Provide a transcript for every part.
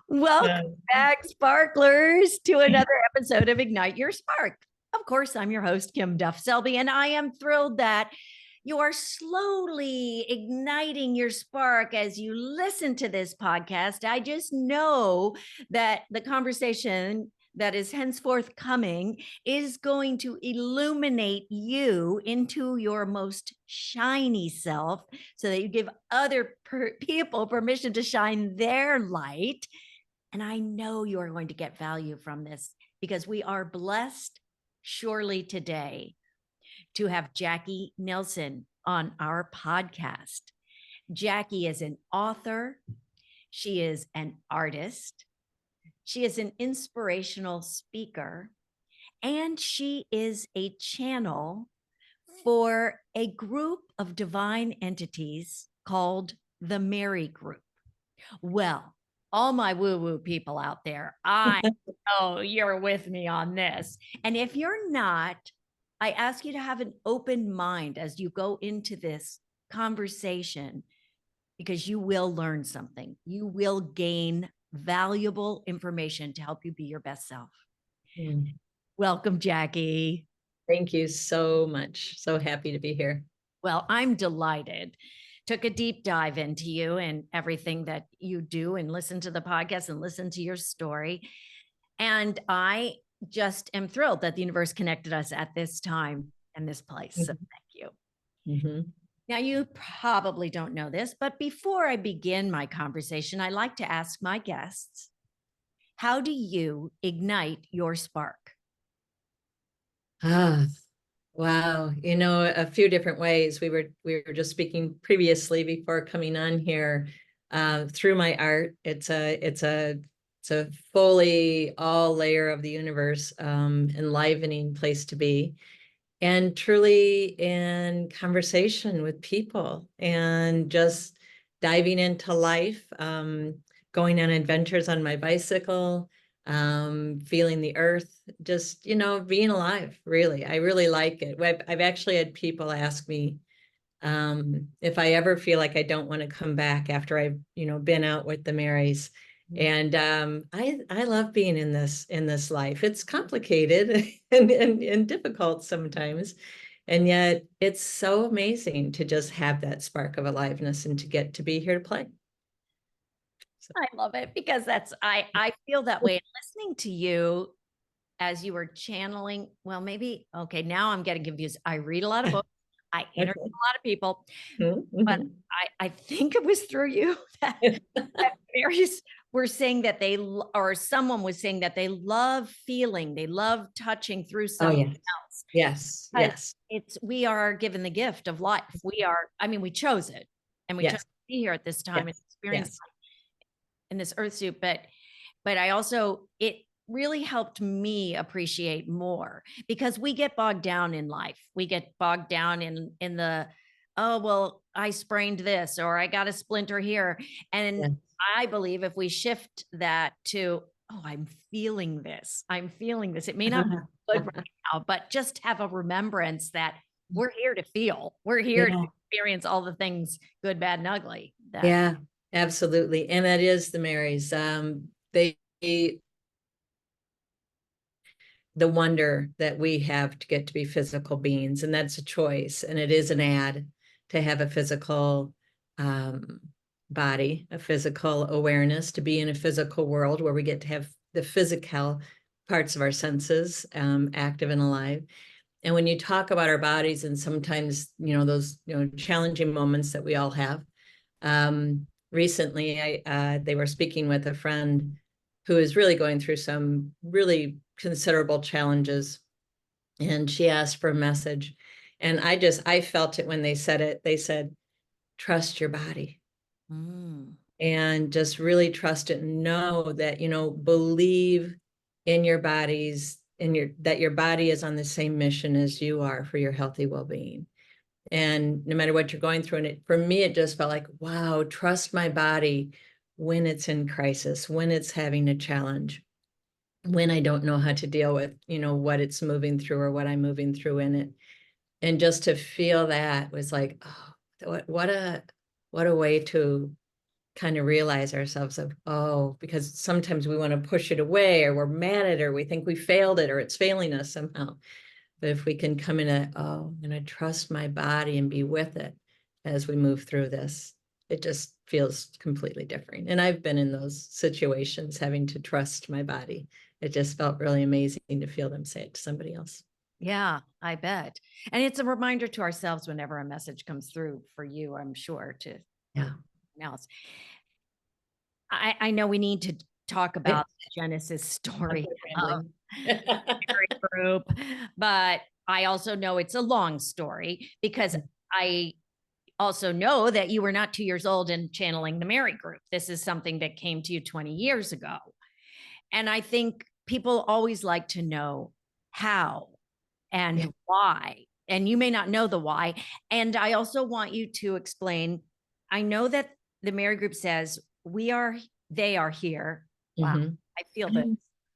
Welcome back, sparklers, to another episode of Ignite Your Spark. Of course, I'm your host, Kim Duff Selby, and I am thrilled that you are slowly igniting your spark as you listen to this podcast. I just know that the conversation that is henceforth coming is going to illuminate you into your most shiny self so that you give other people permission to shine their light. And I know you are going to get value from this because we are blessed surely today to have Jacque Nelson on our podcast. Jacque is an author. She is an artist. She is an inspirational speaker. And she is a channel for a group of divine entities called the Mary Group. Well, all my woo-woo people out there, I know you're with me on this. And if you're not, I ask you to have an open mind as you go into this conversation, because you will learn something. You will gain valuable information to help you be your best self. Welcome, Jacque. Thank you so much. So happy to be here. Well, I'm delighted. Took a deep dive into you and everything that you do, and listen to the podcast and listen to your story. And I just am thrilled that the universe connected us at this time and this place. So thank you. Now, you probably don't know this, but before I begin my conversation, I like to ask my guests, how do you ignite your spark? Wow. You know, a few different ways. We were just speaking previously before coming on here, through my art. It's a fully all layer of the universe, enlivening place to be, and truly in conversation with people and just diving into life, going on adventures on my bicycle, feeling the earth, just, you know, being alive. Really, I really like it. I've actually had people ask me, if I ever feel like I don't want to come back after I've, you know, been out with the Marys. And I love being in this life. It's complicated and difficult sometimes, and yet it's so amazing to just have that spark of aliveness and to get to be here to play. I love it, because I feel that way listening to you as you were channeling. Well, maybe, okay, now I'm getting confused. I read a lot of books. I interview a lot of people, but I think it was through you that Marys were saying that or someone was saying that they love feeling, they love touching through someone else. Yes. We are given the gift of life. We chose it, and we chose to be here at this time and experience in this earth suit. But I also, it really helped me appreciate more, because we get bogged down in life. We get bogged down in the, oh, well, I sprained this, or I got a splinter here. And I believe if we shift that to, oh, I'm feeling this. It may not be good right now, but just have a remembrance that we're here to feel. We're here to experience all the things, good, bad, and ugly. Yeah, absolutely. And that is the Marys. The wonder that we have to get to be physical beings, and that's a choice, and it is an ad to have a physical body, a physical awareness, to be in a physical world where we get to have the physical parts of our senses active and alive. And when you talk about our bodies, and sometimes, you know, those, you know, challenging moments that we all have, recently they were speaking with a friend who is really going through some really considerable challenges, and she asked for a message, and I felt it when they said it. They said, trust your body. And just really trust it, and know that, you know, believe in your bodies, that your body is on the same mission as you are for your healthy well-being. And no matter what you're going through, and for me, it just felt like, wow, trust my body when it's in crisis, when it's having a challenge, when I don't know how to deal with, you know, what it's moving through or what I'm moving through in it. And just to feel that was like, oh, what a way to kind of realize ourselves of, oh, because sometimes we want to push it away, or we're mad at it, or we think we failed it, or it's failing us somehow. But if we can come in oh, I'm going to trust my body and be with it as we move through this, it just feels completely different. And I've been in those situations, having to trust my body. It just felt really amazing to feel them say it to somebody else. Yeah, I bet. And it's a reminder to ourselves whenever a message comes through for you, I'm sure, to Yeah. else. I know we need to talk about the Genesis story of the group, but I also know it's a long story because I also know that you were not 2 years old and channeling the Mary group. This is something that came to you 20 years ago. And I think people always like to know how and why. And you may not know the why. And I also want you to explain. I know that the Mary group says they are here. Wow. Mhm. I feel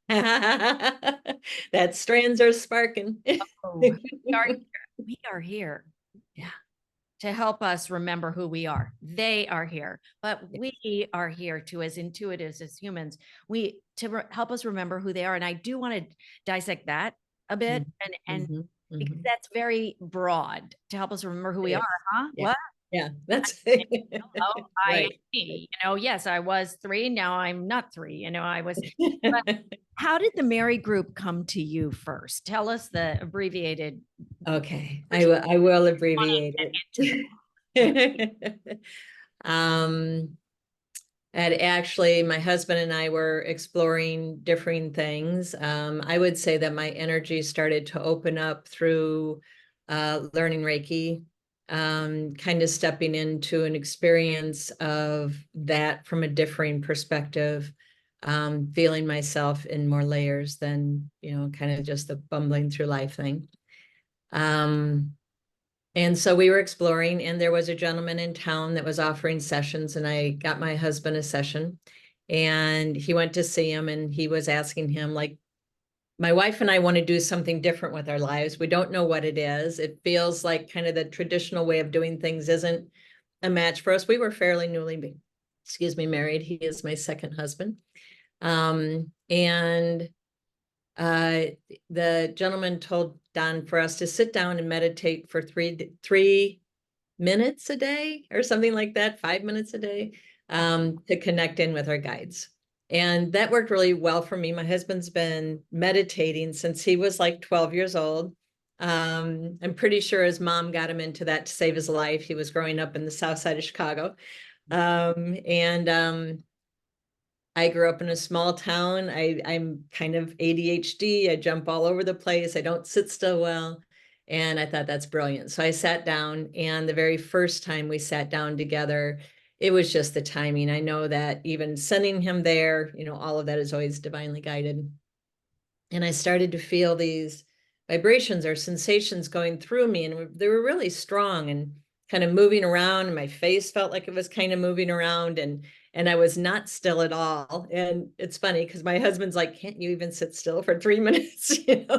that. That strands are sparking. Oh, we are here. Yeah. To help us remember who we are. They are here, but we are here too, as intuitives, as humans, help us remember who they are. And I do want to dissect that a bit, and Mhm. because Mhm. that's very broad to help us remember who we It are, is. huh? Yeah. What? Yeah. That's Oh, right. yes, I was 3. Now I'm not 3. But how did the Mary group come to you first? Tell us the abbreviated Okay. version. I will Want to abbreviate get into it. Um, and actually, my husband and I were exploring differing things. I would say that my energy started to open up through learning Reiki, kind of stepping into an experience of that from a differing perspective, feeling myself in more layers than, kind of just the bumbling through life thing. And so we were exploring, and there was a gentleman in town that was offering sessions, and I got my husband a session, and he went to see him, and he was asking him, like, my wife and I want to do something different with our lives. We don't know what it is. It feels like kind of the traditional way of doing things isn't a match for us. We were fairly newly, married. He is my second husband. And the gentleman told Don for us to sit down and meditate for three minutes a day or something like that, 5 minutes a day, to connect in with our guides. And that worked really well for me. My husband's been meditating since he was like 12 years old. I'm pretty sure his mom got him into that to save his life. He was growing up in the south side of Chicago. And I grew up in a small town. I'm kind of ADHD. I jump all over the place. I don't sit still well. And I thought that's brilliant. So I sat down, and the very first time we sat down together, it was just the timing. I know that even sending him there, all of that is always divinely guided. And I started to feel these vibrations or sensations going through me, and they were really strong and kind of moving around. My face felt like it was kind of moving around, and I was not still at all. And it's funny because my husband's like, can't you even sit still for 3 minutes? And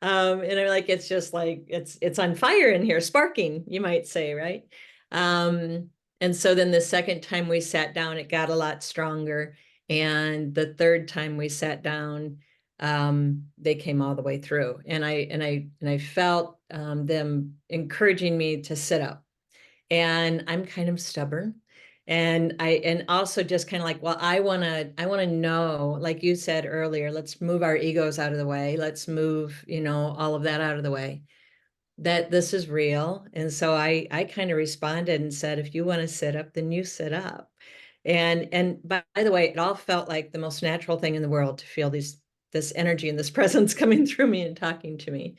I'm like, it's just like it's on fire in here, sparking, you might say, right? And so then the second time we sat down, it got a lot stronger. And the third time we sat down, they came all the way through, and I felt them encouraging me to sit up. And I'm kind of stubborn, and also just kind of like, well, I want to know, like you said earlier, let's move our egos out of the way, let's move all of that out of the way, that this is real. And so I kind of responded and said, if you want to sit up, then you sit up. And by the way, it all felt like the most natural thing in the world to feel this energy and this presence coming through me and talking to me,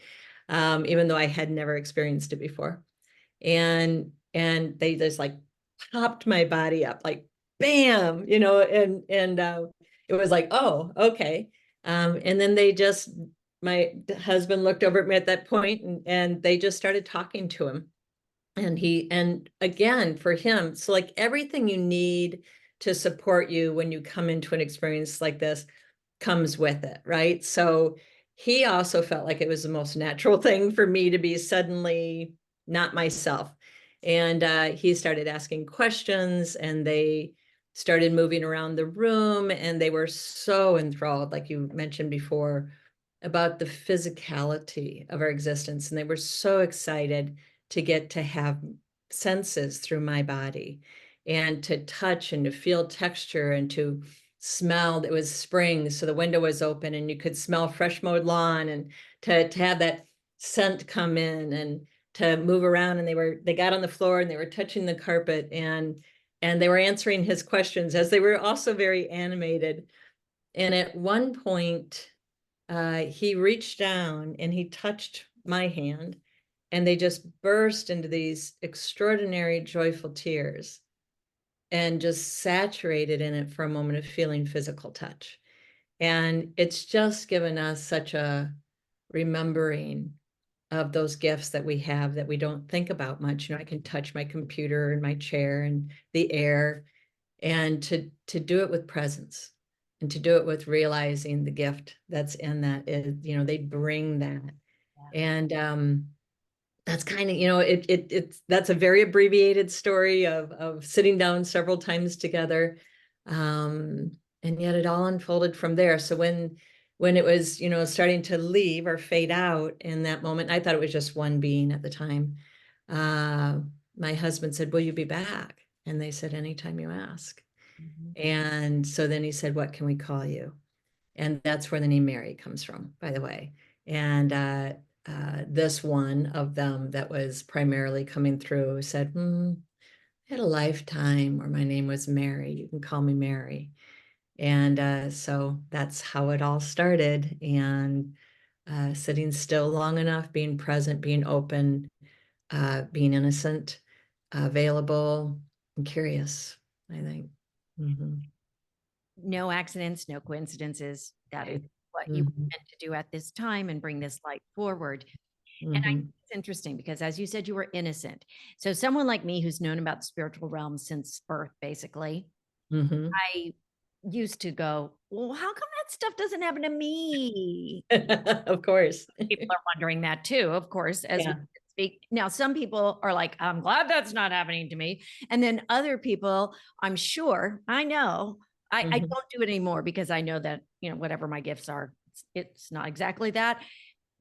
even though I had never experienced it before. And they just like popped my body up, like bam, and it was like, oh, okay. And then my husband looked over at me at that point, and they just started talking to him. And again, for him, so like everything you need to support you when you come into an experience like this comes with it, right? So he also felt like it was the most natural thing for me to be suddenly not myself. And he started asking questions, and they started moving around the room, and they were so enthralled, like you mentioned before, about the physicality of our existence. And they were so excited to get to have senses through my body and to touch and to feel texture and to smell. It was spring, so the window was open and you could smell fresh mowed lawn, and to have that scent come in, and to move around. And they got on the floor and they were touching the carpet, and they were answering his questions as they were also very animated. And at one point, he reached down and he touched my hand, and they just burst into these extraordinary joyful tears and just saturated in it for a moment of feeling physical touch. And it's just given us such a remembering of those gifts that we have that we don't think about much. I can touch my computer and my chair and the air, and to do it with presence, and to do it with realizing the gift that's in that is, they bring that. Yeah. And that's kind of, it's that's a very abbreviated story of sitting down several times together. And yet it all unfolded from there. So when it was, starting to leave or fade out in that moment, I thought it was just one being at the time. My husband said, "Will you be back?" And they said, "Anytime you ask." Mhm. And so then he said, "What can we call you?" And that's where the name Mary comes from, by the way. And this one of them that was primarily coming through said, I had a lifetime where my name was Mary. You can call me Mary. And so that's how it all started. And sitting still long enough, being present, being open, being innocent, available, and curious, I think. Mm-hmm. No accidents, no coincidences. That is Right. what you were Mm-hmm. meant to do at this time and bring this light forward. And I Mm-hmm. think it's interesting because, as you said, you were innocent. So, someone like me who's known about the spiritual realm since birth, basically, Mm-hmm. I used to go, well, how come that stuff doesn't happen to me? Of course. People are wondering that too, of course, as we Yeah. speak. Now, some people are like, I'm glad that's not happening to me. And then other people, I'm sure, I know, I Mm-hmm. don't do it anymore because I know that, whatever my gifts are, it's not exactly that.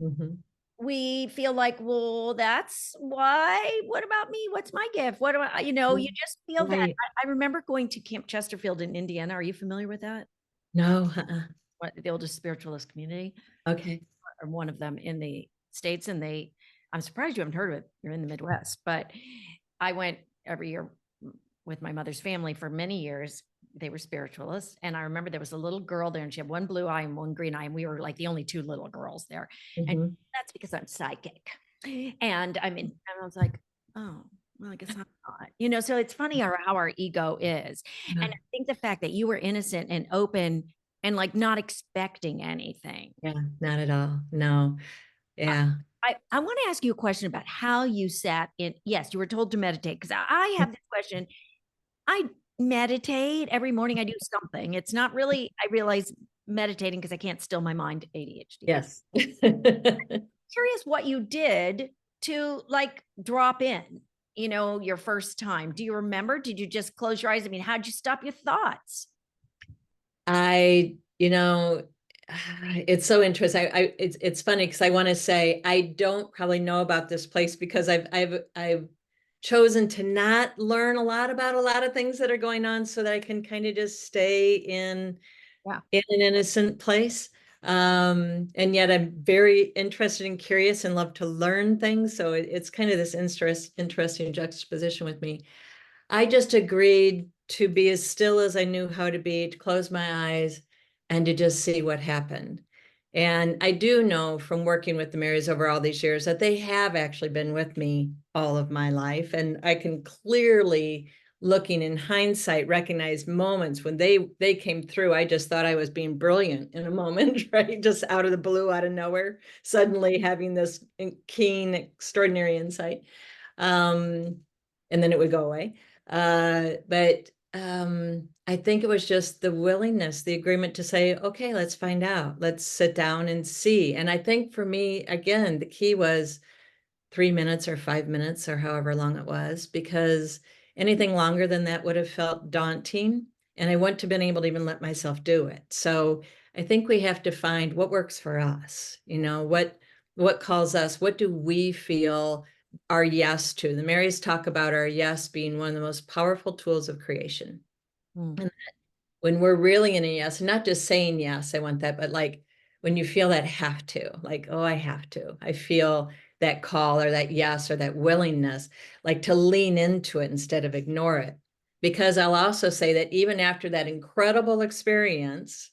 Mm-hmm. We feel like, well, that's why. What about me? What's my gift? What do I, you just feel that. Right. I remember going to Camp Chesterfield in Indiana. Are you familiar with that? No. What, the oldest spiritualist community, Okay. or one of them in the States. And I'm surprised you haven't heard of it. You're in the Midwest, but I went every year with my mother's family for many years. They were spiritualists. And I remember there was a little girl there, and she had one blue eye and one green eye. And we were like the only two little girls there. And Mm-hmm. that's because I'm psychic. And and I was like, oh, well, I guess I'm not, so it's funny how our ego is. Yeah. And I think the fact that you were innocent and open and like not expecting anything. Yeah. Not at all. No. Yeah. I want to ask you a question about how you sat in. Yes, you were told to meditate, because I have this question. I meditate every morning. I do something. It's not really, I realize, meditating because I can't still my mind, ADHD. Yes. Curious what you did to like drop in, your first time. Do you remember? Did you just close your eyes? I mean, how'd you stop your thoughts? I, it's so interesting. It's funny because I want to say I don't probably know about this place because I've chosen to not learn a lot about a lot of things that are going on so that I can kind of just stay Yeah. in an innocent place. And yet I'm very interested and curious and love to learn things. So it's kind of this interesting juxtaposition with me. I just agreed to be as still as I knew how to be, to close my eyes and to just see what happened. And I do know from working with the Marys over all these years that they have actually been with me all of my life. And I can clearly, looking in hindsight, recognize moments when they came through. I just thought I was being brilliant in a moment, right? Just out of the blue, out of nowhere, suddenly having this keen, extraordinary insight. And then it would go away. But I think it was just the willingness, the agreement to say, okay, let's find out. Let's sit down and see. And I think for me, again, the key was 3 minutes or 5 minutes or however long it was, because anything longer than that would have felt daunting. And I wouldn't have been able to even let myself do it. So I think we have to find what works for us, what calls us, what do we feel our yes to. The Marys talk about our yes being one of the most powerful tools of creation. And when we're really in a yes, not just saying yes, I want that, but like when you feel that have to, like, oh, I have to, I feel that call or that yes or that willingness, like to lean into it instead of ignore it. Because I'll also say that even after that incredible experience,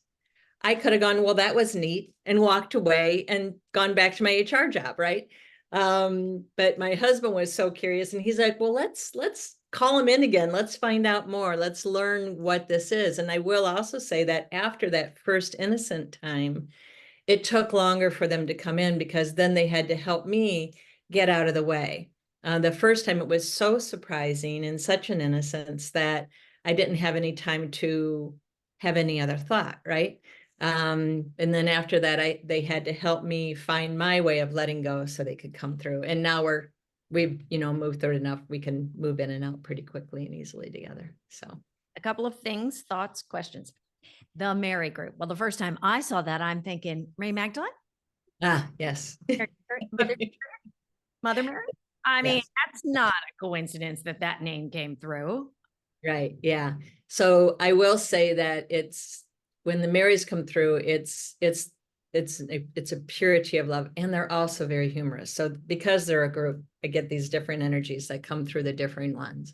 I could have gone, well, that was neat, and walked away and gone back to my HR job, right? But my husband was so curious, and he's like, well, let's call him in again. Let's find out more. Let's learn what this is. And I will also say that after that first innocent time, it took longer for them to come in, because then they had to help me get out of the way. The first time it was so surprising and such an innocence that I didn't have any time to have any other thought, right? And then after that, they had to help me find my way of letting go so they could come through. And now we've moved through it enough. We can move in and out pretty quickly and easily together. So A couple of things, thoughts, questions. The Mary group. Well, the first time I saw that, I'm thinking Mary Magdalene, yes. Mother, Mother Mary. I mean, Yes. that's not a coincidence that that name came through. Right. Yeah. So I will say that it's when the Marys come through, it's a purity of love, and they're also very humorous. So because they're a group, I get these different energies that come through the differing ones.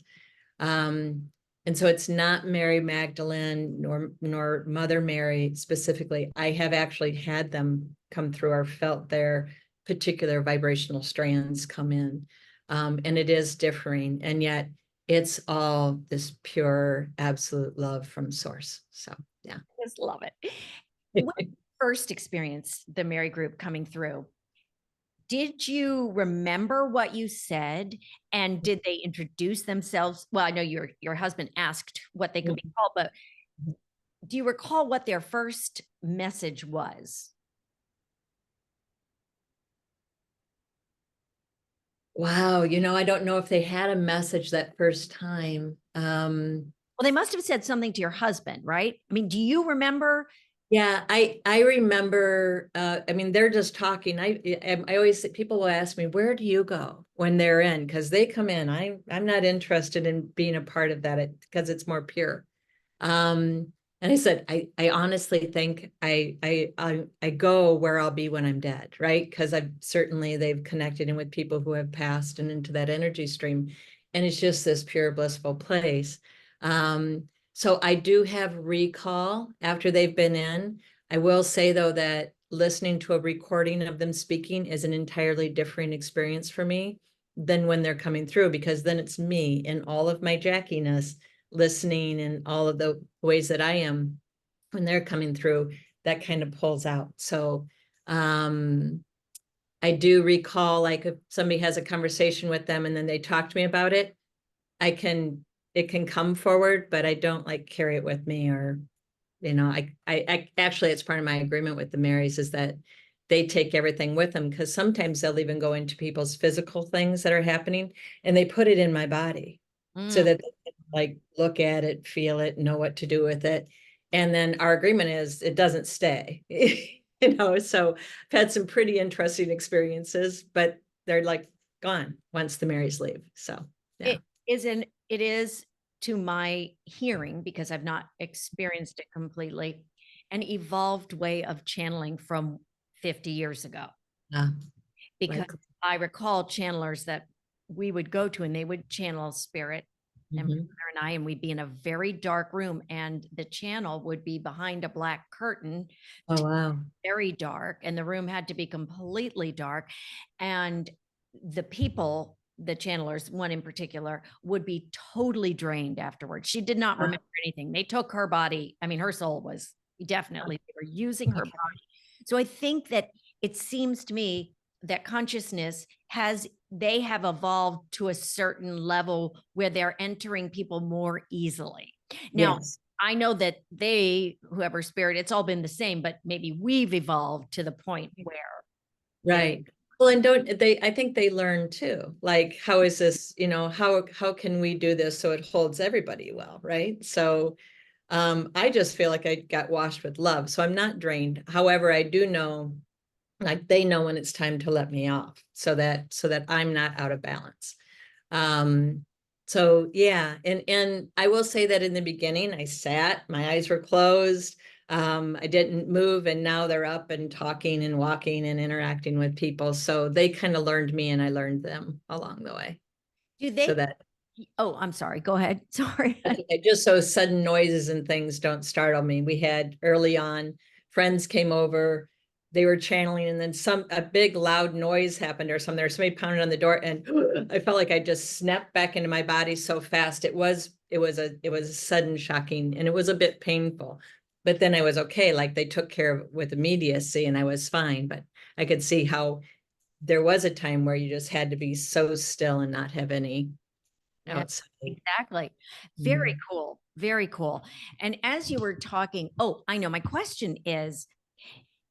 And so it's not Mary Magdalene nor Mother Mary specifically. I have actually had them come through or felt their particular vibrational strands come in. And it is differing, and yet it's all this pure, absolute love from source. So yeah. I just love it. When you first experienced the Mary group coming through, did you remember what you said? And did they introduce themselves? Well, I know your husband asked what they could be called, but do you recall what their first message was? Wow. I don't know if they had a message that first time. Well, they must have said something to your husband, right? I mean, do you remember? Yeah, I remember, I mean, they're just talking. I always say, people will ask me, where do you go when they're in? Because they come in. I'm not interested in being a part of that because it's more pure. And I said, I honestly think I go where I'll be when I'm dead, right? Because they've connected in with people who have passed and into that energy stream. And it's just this pure, blissful place. So I do have recall after they've been in. I will say, though, that listening to a recording of them speaking is an entirely different experience for me than when they're coming through, because then it's me in all of my Jackiness listening and all of the ways that I am when they're coming through, that kind of pulls out. So I do recall, like, if somebody has a conversation with them and then they talk to me about it, it can come forward, but I don't like carry it with me, or, I actually, it's part of my agreement with the Marys is that they take everything with them, because sometimes they'll even go into people's physical things that are happening and they put it in my body so that they can, like, look at it, feel it, know what to do with it. And then our agreement is it doesn't stay, so I've had some pretty interesting experiences, but they're like gone once the Marys leave. So yeah. It is, to my hearing, because I've not experienced it completely, an evolved way of channeling from 50 years ago. Because Like, I recall channelers that we would go to and they would channel spirit and my brother and I, and we'd be in a very dark room and the channel would be behind a black curtain, oh wow. very dark, and the room had to be completely dark. And the people, the channelers, one in particular, would be totally drained afterwards. She did not remember anything. They took her body. I mean, her soul was definitely, they were using her body. So I think that it seems to me that consciousness they have evolved to a certain level where they're entering people more easily. Now, Yes. I know that whoever spirit, it's all been the same, but maybe we've evolved to the point where Right. Well, and don't they, I think they learn too, like, how is this, how can we do this so it holds everybody well, right? So I just feel like I got washed with love. So I'm not drained. However, I do know, like, they know when it's time to let me off so that I'm not out of balance. Um, so yeah, and I will say that in the beginning, I sat, my eyes were closed. I didn't move, and now they're up and talking and walking and interacting with people. So they kind of learned me and I learned them along the way. Do So they? that Oh, I'm sorry. Go ahead. Sorry. just so sudden noises and things don't startle me. We had early on, friends came over, they were channeling, and then a big loud noise happened or something, or somebody pounded on the door, and I felt like I just snapped back into my body so fast. It was a sudden shocking, and it was a bit painful. But then I was okay. Like, they took care of it with immediacy and I was fine. But I could see how there was a time where you just had to be so still and not have any Yeah, outside. exactly. Very Mhm. cool. Very cool. And as you were talking, oh, I know my question is,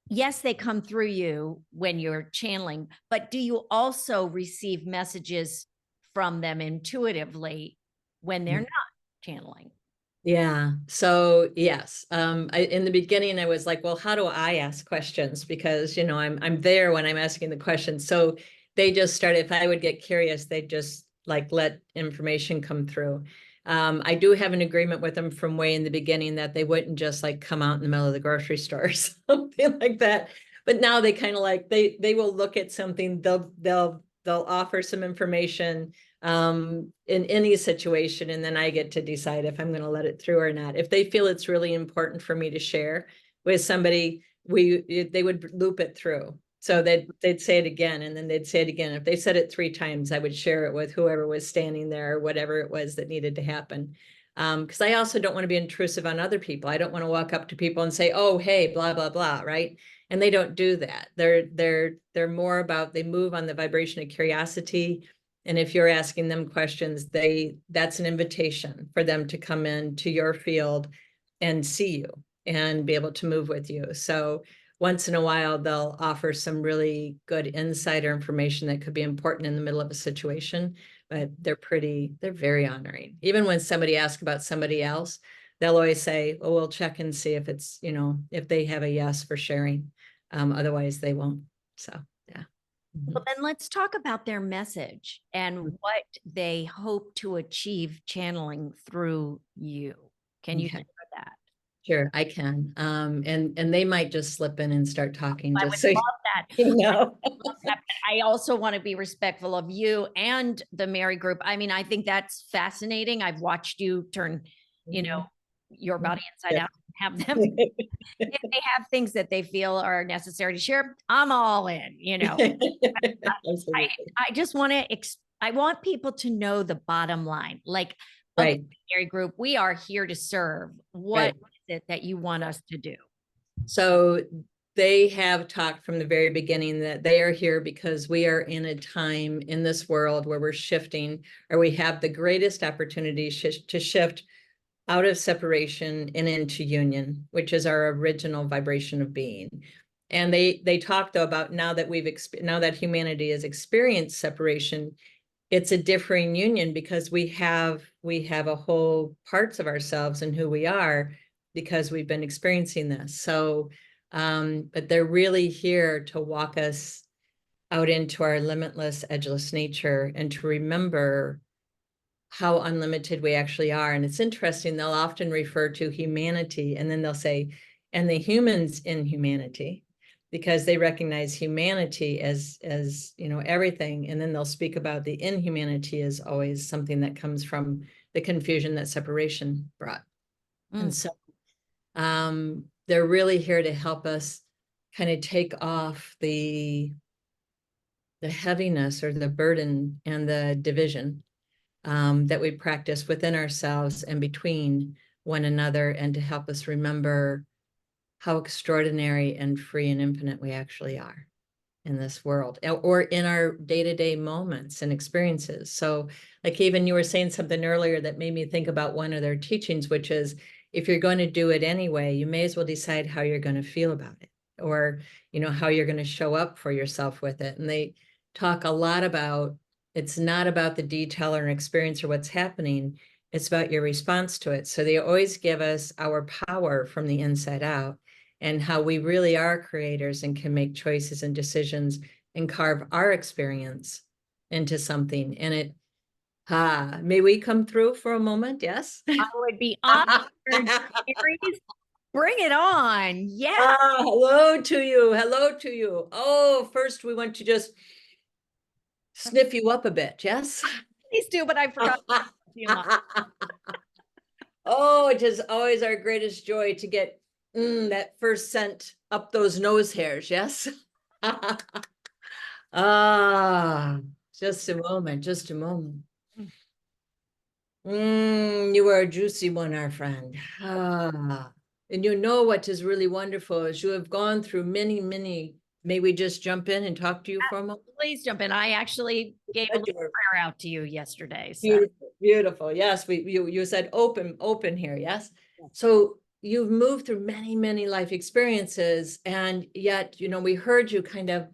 yes, they come through you when you're channeling, but do you also receive messages from them intuitively when they're not channeling? Yeah. So yes, in the beginning, I was like, well, how do I ask questions? Because, I'm there when I'm asking the questions. So they just started, if I would get curious, they'd just like let information come through. I do have an agreement with them from way in the beginning that they wouldn't just like come out in the middle of the grocery store or something like that. But now they kind of like, they will look at something, they'll offer some information in any situation, and then I get to decide if I'm going to let it through or not. If they feel it's really important for me to share with somebody, they would loop it through. So they'd say it again, and then they'd say it again. If they said it 3 times, I would share it with whoever was standing there or whatever it was that needed to happen. Because I also don't want to be intrusive on other people. I don't want to walk up to people and say, "Oh, hey, blah blah blah," right? And they don't do that. They're more about, they move on the vibration of curiosity. And if you're asking them questions, that's an invitation for them to come into your field and see you and be able to move with you. So once in a while, they'll offer some really good insider information that could be important in the middle of a situation, but they're very honoring. Even when somebody asks about somebody else, they'll always say, "Oh, we'll check and see if it's, if they have a yes for sharing. Otherwise they won't." So, yeah. Well, then let's talk about their message and what they hope to achieve channeling through you. Can you Okay. share that? Sure, I can. And they might just slip in and start talking, I just would so you love that. know. Love that, but I also want to be respectful of you and the Mary group. I mean, I think that's fascinating. I've watched you turn, you know, Mhm. your body inside Yeah. out, have them, if they have things that they feel are necessary to share, I'm all in, Absolutely. I just want to, I want people to know the bottom line. Like, okay, Right, Mary group, we are here to serve. What right. is it that you want us to do? So they have talked from the very beginning that they are here because we are in a time in this world where we're shifting, or we have the greatest opportunity to shift out of separation and into union, which is our original vibration of being. And they talk though about, now that humanity has experienced separation, it's a differing union because we have a whole parts of ourselves and who we are because we've been experiencing this. So, but they're really here to walk us out into our limitless, edgeless nature and to remember how unlimited we actually are. And it's interesting, they'll often refer to humanity and then they'll say, and the humans in humanity, because they recognize humanity as everything. And then they'll speak about the inhumanity as always something that comes from the confusion that separation brought. And Mm. so they're really here to help us kind of take off the heaviness or the burden and the division that we practice within ourselves and between one another, and to help us remember how extraordinary and free and infinite we actually are in this world, or in our day-to-day moments and experiences. So like, even you were saying something earlier that made me think about one of their teachings, which is, if you're going to do it anyway, you may as well decide how you're going to feel about it. or, how you're going to show up for yourself with it. And they talk a lot about, it's not about the detail or an experience or what's happening. It's about your response to it. So they always give us our power from the inside out and how we really are creators and can make choices and decisions and carve our experience into something. And may we come through for a moment? Yes. I would be honored. Aries, bring it on. Yeah. Hello to you. Hello to you. Oh, first we want to just sniff you up a bit. Yes. Please do, but I forgot. Oh, it is always our greatest joy to get that first scent up those nose hairs. Yes. Just a moment. Just a moment. You are a juicy one, our friend. And what is really wonderful is you have gone through many, many. May we just jump in and talk to you for a moment? Please jump in. I actually gave a prayer out to you yesterday. So. Beautiful, beautiful. Yes, you said open here. Yes. So you've moved through many, many life experiences, and yet, we heard you kind of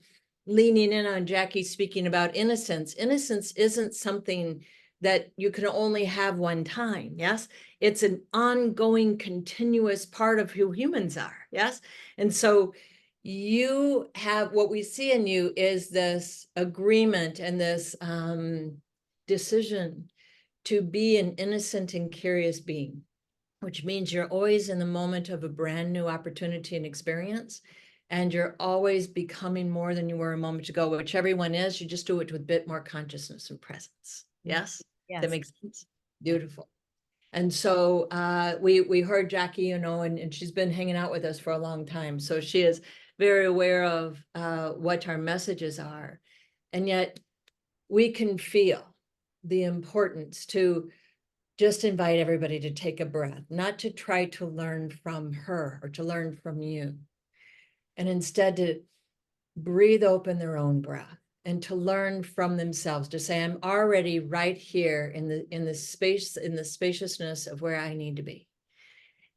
leaning in on Jackie speaking about innocence. Innocence isn't something that you can only have one time. Yes. It's an ongoing, continuous part of who humans are. Yes. And so you have, what we see in you is this agreement and this decision to be an innocent and curious being, which means you're always in the moment of a brand new opportunity and experience. And you're always becoming more than you were a moment ago, which everyone is. You just do it with a bit more consciousness and presence. Yes. Yes. That makes sense. Beautiful. And so we heard Jackie, and she's been hanging out with us for a long time. So she is very aware of what our messages are. And yet we can feel the importance to just invite everybody to take a breath, not to try to learn from her or to learn from you, and instead to breathe open their own breath and to learn from themselves, to say, I'm already right here in the spaciousness of where I need to be.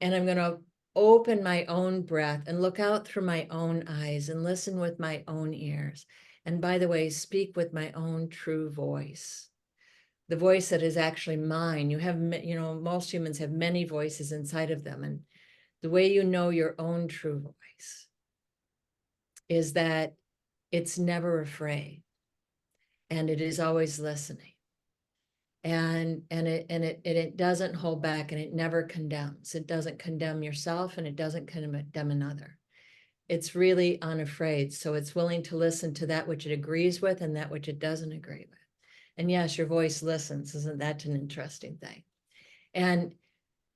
And I'm going to open my own breath and look out through my own eyes and listen with my own ears. And by the way, speak with my own true voice, the voice that is actually mine. You have, most humans have many voices inside of them. And the way you know your own true voice is that it's never afraid, and it is always listening, and it doesn't hold back, and it never condemns. It doesn't condemn yourself, and it doesn't condemn another. It's really unafraid, so it's willing to listen to that which it agrees with and that which it doesn't agree with. And yes, your voice listens. Isn't that an interesting thing? And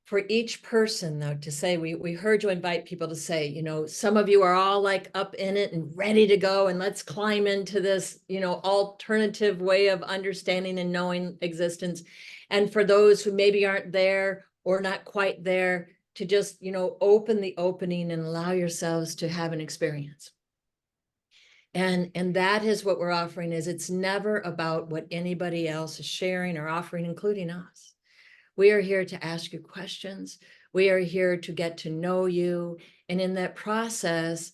for each person, though, to say, we heard you invite people to say, some of you are all like up in it and ready to go, and let's climb into this, alternative way of understanding and knowing existence. And for those who maybe aren't there or not quite there, to just, open the opening and allow yourselves to have an experience. And that is what we're offering. Is it's never about what anybody else is sharing or offering, including us. We are here to ask you questions. We are here to get to know you. And in that process,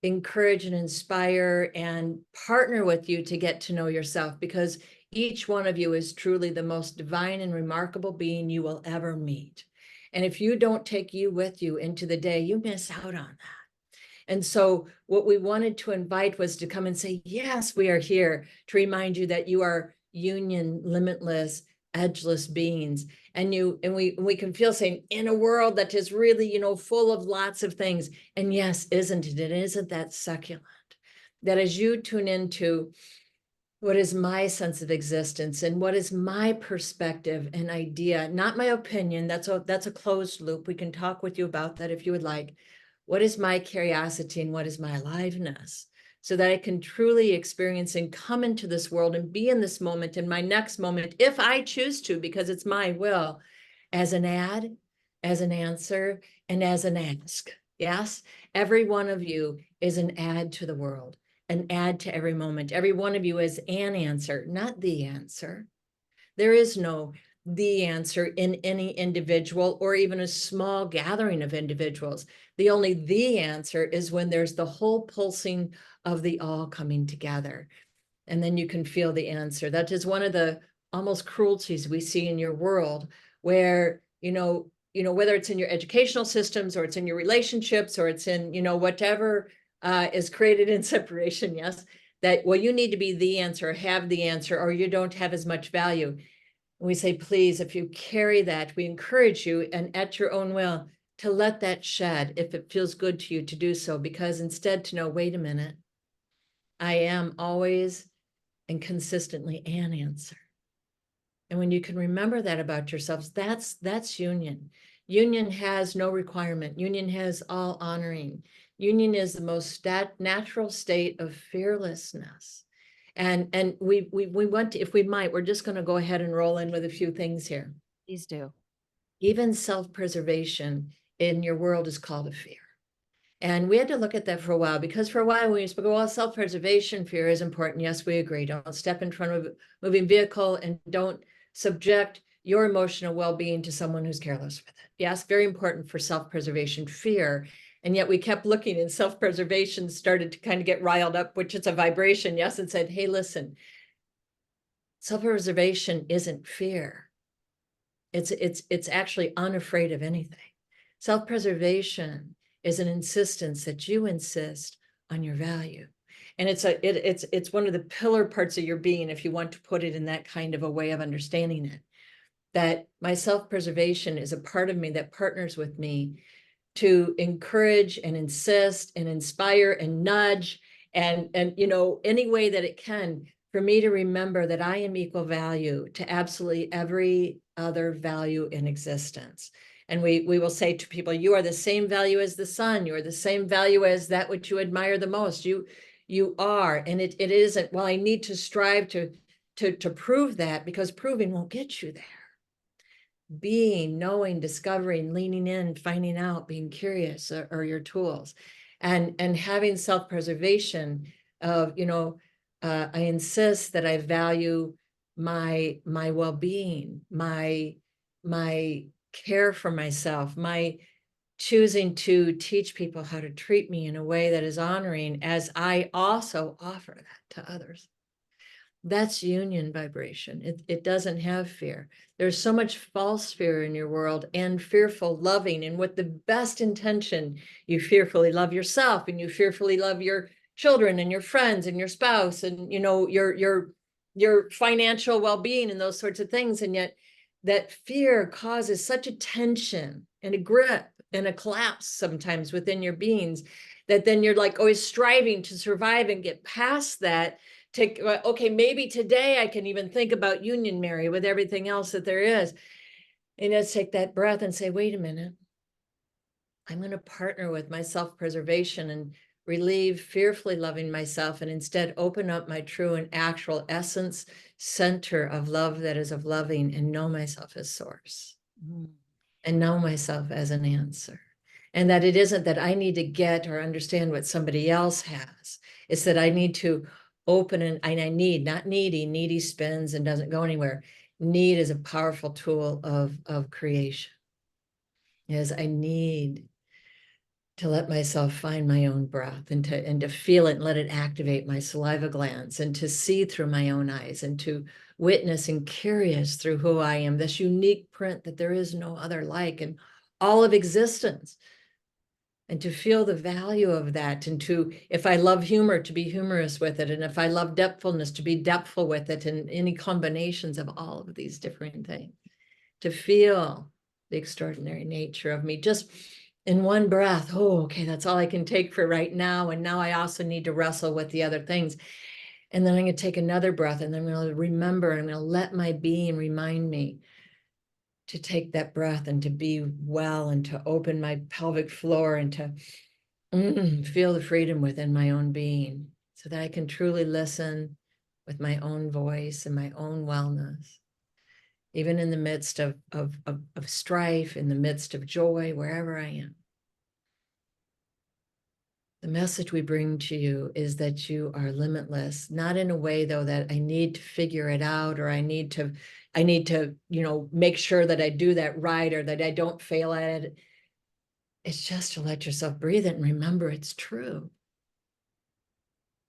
encourage and inspire and partner with you to get to know yourself, because each one of you is truly the most divine and remarkable being you will ever meet. And if you don't take you with you into the day, you miss out on that. And so what we wanted to invite was to come and say, yes, we are here to remind you that you are union, limitless, edgeless beings. And we can feel saying, in a world that is really, full of lots of things. And yes, isn't it? And isn't that succulent? That as you tune into what is my sense of existence and what is my perspective and idea, not my opinion, that's a closed loop. We can talk with you about that if you would like. What is my curiosity and what is my aliveness? So that I can truly experience and come into this world and be in this moment, in my next moment, if I choose to, because it's my will, as an add, as an answer, and as an ask. Yes, every one of you is an add to the world, an add to every moment. Every one of you is an answer, not the answer. There is no the answer in any individual or even a small gathering of individuals. The answer is when there's the whole pulsing of the all coming together. And then you can feel the answer. That is one of the almost cruelties we see in your world, where, whether it's in your educational systems or it's in your relationships or it's in, whatever is created in separation, yes, that, well, you need to be the answer, have the answer, or you don't have as much value. And we say, please, if you carry that, we encourage you, and at your own will, to let that shed if it feels good to you to do so, because instead to know, wait a minute, I am always and consistently an answer. And when you can remember that about yourselves, that's union. Union has no requirement. Union has all honoring. Union is the most natural state of fearlessness. And we want to, if we might, we're just going to go ahead and roll in with a few things here. Please do. Even self-preservation in your world is called a fear. And we had to look at that for a while, because for a while we spoke, well, self-preservation, fear is important. Yes, we agree. Don't step in front of a moving vehicle, and don't subject your emotional well-being to someone who's careless with it. Yes, very important for self-preservation, fear. And yet we kept looking, and self-preservation started to kind of get riled up, which is a vibration, yes, and said, hey, listen, self-preservation isn't fear. It's actually unafraid of anything. Self-preservation is an insistence that you insist on your value. And it's one of the pillar parts of your being, if you want to put it in that kind of a way of understanding it, that my self-preservation is a part of me that partners with me to encourage and insist and inspire and nudge and any way that it can, for me to remember that I am equal value to absolutely every other value in existence. And we will say to people, you are the same value as the sun. You are the same value as that which you admire the most. You are. And it isn't, well, I need to strive to prove that, because proving won't get you there. Being, knowing, discovering, leaning in, finding out, being curious are your tools. And having self-preservation of, I insist that I value my well-being, my care for myself, my choosing to teach people how to treat me in a way that is honoring, as I also offer that to others. That's union vibration. It doesn't have fear. There's so much false fear in your world, and fearful loving. And with the best intention, you fearfully love yourself, and you fearfully love your children and your friends and your spouse, and your financial well-being and those sorts of things. And yet that fear causes such a tension and a grip and a collapse sometimes within your beings, that then you're like always striving to survive and get past that. Okay, maybe today I can even think about union, Mary, with everything else that there is. And let's take that breath and say, wait a minute. I'm going to partner with my self-preservation and relieve fearfully loving myself, and instead open up my true and actual essence, center of love that is of loving, and know myself as source, and know myself as an answer. And that it isn't that I need to get or understand what somebody else has. It's that I need to open, and I need, not needy. Needy spins and doesn't go anywhere. Need is a powerful tool of creation. Is I need to let myself find my own breath, and to feel it and let it activate my saliva glands, and to see through my own eyes, and to witness and curious through who I am, this unique print that there is no other like in all of existence. And to feel the value of that, and to, if I love humor, to be humorous with it, and if I love depthfulness, to be depthful with it, and any combinations of all of these different things. To feel the extraordinary nature of me just in one breath. Oh, okay, that's all I can take for right now. And now I also need to wrestle with the other things. And then I'm going to take another breath, and then I'm going to remember, I'm going to let my being remind me to take that breath, and to be well, and to open my pelvic floor, and to feel the freedom within my own being, so that I can truly listen with my own voice and my own wellness, even in the midst of strife, in the midst of joy, wherever I am. The message we bring to you is that you are limitless, not in a way, though, that I need to figure it out, or I need to, I need to, make sure that I do that right or that I don't fail at it. It's just to let yourself breathe it and remember it's true.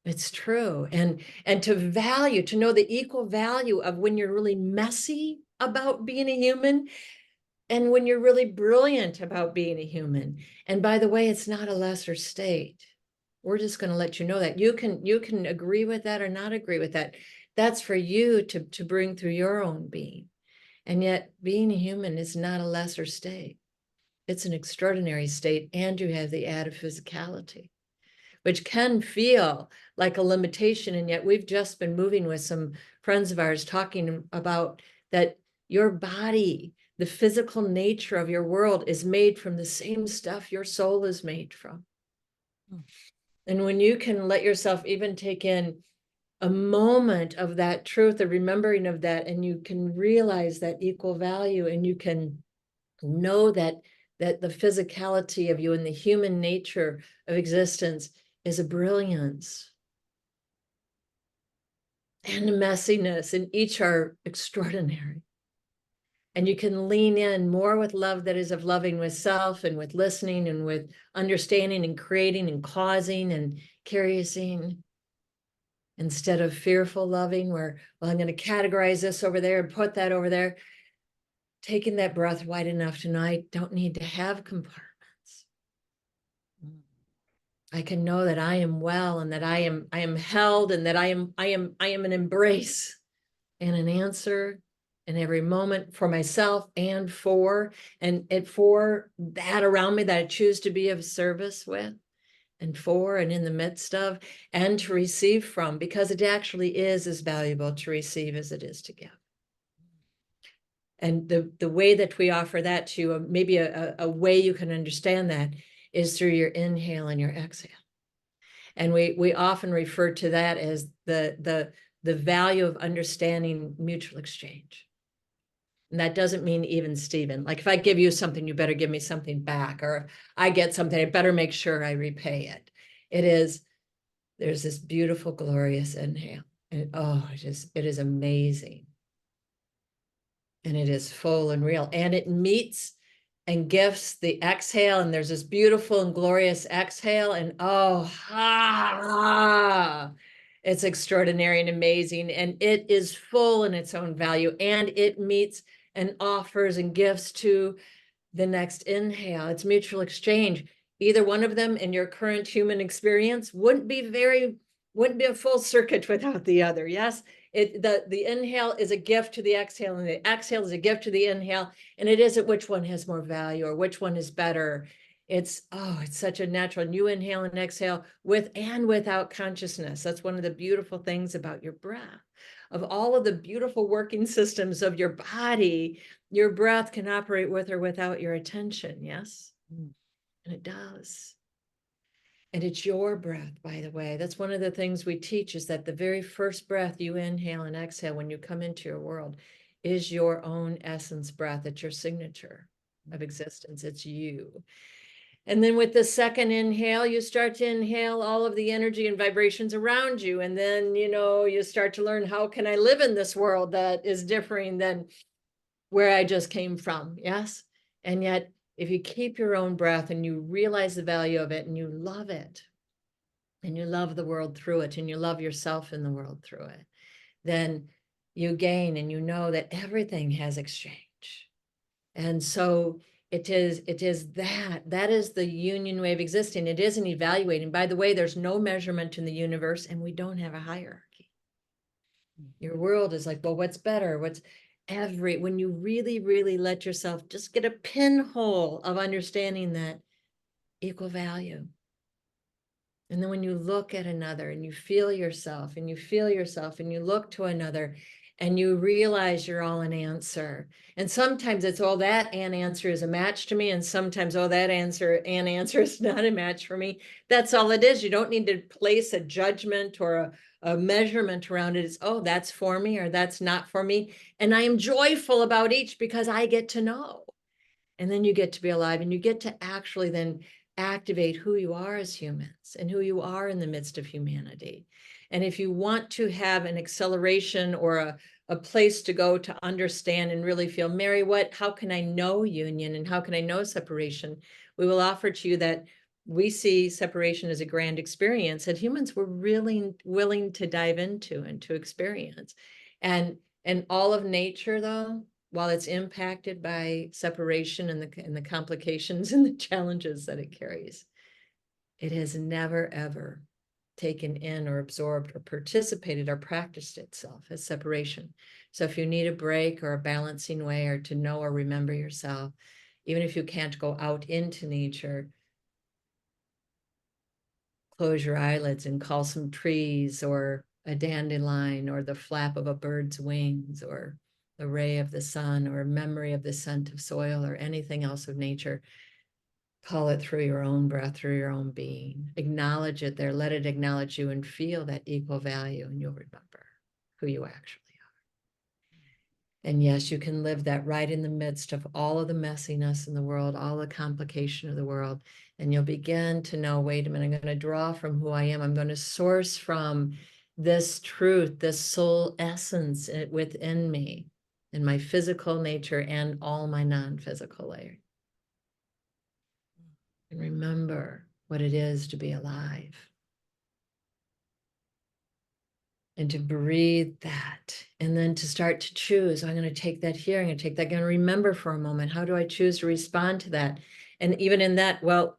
It's true. And to know the equal value of when you're really messy about being a human and when you're really brilliant about being a human. And by the way, it's not a lesser state. We're just going to let you know that you can agree with that or not agree with that. That's for you to bring through your own being. And yet being a human is not a lesser state. It's an extraordinary state, and you have the added physicality, which can feel like a limitation. And yet we've just been moving with some friends of ours talking about that your body, the physical nature of your world is made from the same stuff your soul is made from. And when you can let yourself even take in a moment of that truth, a remembering of that, and you can realize that equal value, and you can know that the physicality of you and the human nature of existence is a brilliance and a messiness, and each are extraordinary. And you can lean in more with love that is of loving with self and with listening and with understanding and creating and causing and curiousing, instead of fearful loving where, well, I'm going to categorize this over there and put that over there. Taking that breath wide enough to know I don't need to have compartments. I can know that I am well, and that I am held, and that I am an embrace and an answer in every moment for myself and for that around me that I choose to be of service with, and for and in the midst of, and to receive from, because it actually is as valuable to receive as it is to give. And the way that we offer that to you, maybe a way you can understand that is through your inhale and your exhale. And we often refer to that as the value of understanding mutual exchange. And that doesn't mean even Steven. Like if I give you something, you better give me something back, or I get something, I better make sure I repay it. There's this beautiful, glorious inhale. And it is amazing. And it is full and real. And it meets and gifts the exhale. And there's this beautiful and glorious exhale. And it's extraordinary and amazing. And it is full in its own value. And it meets and offers and gifts to the next inhale. It's mutual exchange. Either one of them in your current human experience wouldn't be a full circuit without the other. Yes. The inhale is a gift to the exhale, and the exhale is a gift to the inhale. And it isn't which one has more value or which one is better. It's such a natural. And you inhale and exhale with and without consciousness. That's one of the beautiful things about your breath. Of all of the beautiful working systems of your body, your breath can operate with or without your attention. Yes. And it does. And it's your breath, by the way. That's one of the things we teach, is that the very first breath you inhale and exhale when you come into your world is your own essence breath. It's your signature of existence. It's you. And then with the second inhale, you start to inhale all of the energy and vibrations around you. And then, you start to learn, how can I live in this world that is differing than where I just came from? Yes. And yet, if you keep your own breath and you realize the value of it and you love it, and you love the world through it, and you love yourself in the world through it, then you gain, and you know that everything has exchange. And so it is that is the union way of existing. It isn't evaluating. By the way, there's no measurement in the universe, and we don't have a hierarchy. Your world is like, well, what's better? When you really, really let yourself just get a pinhole of understanding that equal value. And then when you look at another and you feel yourself and you look to another and you realize you're all an answer. And sometimes it's, oh, that an answer is a match to me. And sometimes, oh, that an answer is not a match for me. That's all it is. You don't need to place a judgment or a measurement around it. It's, oh, that's for me or that's not for me. And I am joyful about each because I get to know. And then you get to be alive, and you get to actually then activate who you are as humans and who you are in the midst of humanity. And if you want to have an acceleration or a a place to go to understand and really feel, Mary, how can I know union and how can I know separation? We will offer to you that we see separation as a grand experience that humans were really willing to dive into and to experience. And all of nature, though, while it's impacted by separation and the complications and the challenges that it carries, it has never, ever taken in or absorbed or participated or practiced itself as separation. So if you need a break or a balancing way or to know or remember yourself, even if you can't go out into nature, close your eyelids and call some trees or a dandelion or the flap of a bird's wings or the ray of the sun or a memory of the scent of soil or anything else of nature. Call it through your own breath, through your own being. Acknowledge it there. Let it acknowledge you and feel that equal value, and you'll remember who you actually are. And yes, you can live that right in the midst of all of the messiness in the world, all the complication of the world. And you'll begin to know, wait a minute, I'm going to draw from who I am. I'm going to source from this truth, this soul essence within me, in my physical nature and all my non-physical layers. And remember what it is to be alive. And to breathe that. And then to start to choose. I'm going to take that here. I'm going to take that. I'm going to remember for a moment. How do I choose to respond to that? And even in that, well,